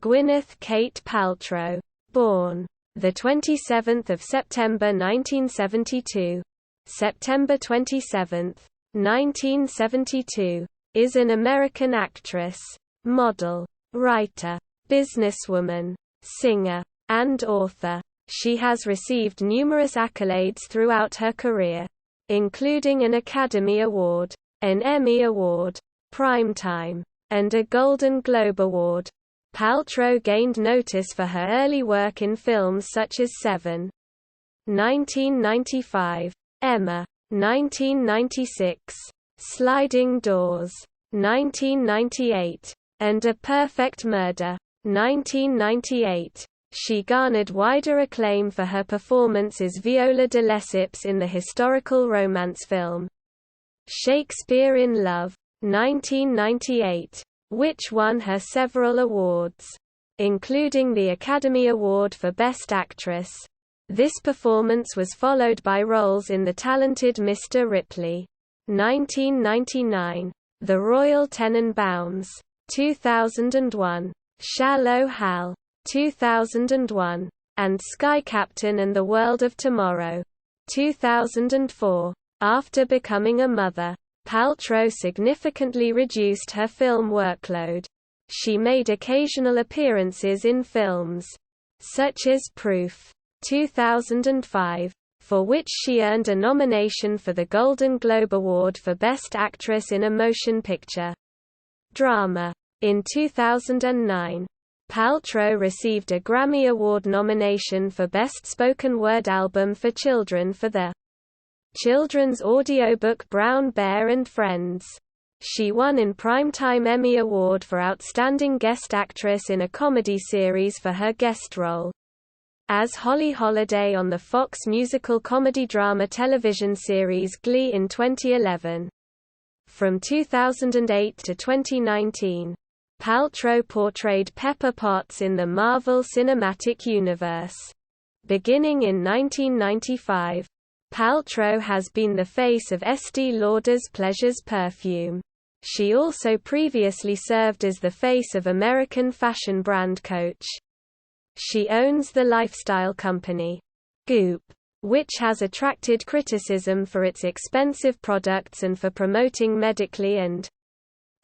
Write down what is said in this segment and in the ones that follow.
Gwyneth Kate Paltrow, born the 27th of September 1972, September 27, 1972, is an American actress, model, writer, businesswoman, singer, and author. She has received numerous accolades throughout her career, including an Academy Award, an Emmy Award, Primetime, and a Golden Globe Award. Paltrow gained notice for her early work in films such as Seven, 1995, Emma, 1996, Sliding Doors, 1998, and A Perfect Murder, 1998. She garnered wider acclaim for her performance as Viola de Lesseps in the historical romance film Shakespeare in Love, 1998, which won her several awards, including the Academy Award for Best Actress. This performance was followed by roles in The Talented Mr. Ripley, 1999, The Royal Tenenbaums, 2001, Shallow Hal, 2001, and Sky Captain and the World of Tomorrow, 2004. After becoming a mother, Paltrow significantly reduced her film workload. She made occasional appearances in films, such as Proof, 2005, for which she earned a nomination for the Golden Globe Award for Best Actress in a Motion Picture Drama. In 2009, Paltrow received a Grammy Award nomination for Best Spoken Word Album for Children for the children's audiobook Brown Bear and Friends. She won an Primetime Emmy Award for Outstanding Guest Actress in a Comedy Series for her guest role as Holly Holiday on the Fox musical comedy-drama television series Glee in 2011. From 2008 to 2019, Paltrow portrayed Pepper Potts in the Marvel Cinematic Universe. Beginning in 1995, Paltrow has been the face of Estée Lauder's Pleasures perfume. She also previously served as the face of American fashion brand Coach. She owns the lifestyle company Goop, which has attracted criticism for its expensive products and for promoting medically and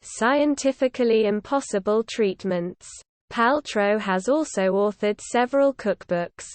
scientifically impossible treatments. Paltrow has also authored several cookbooks.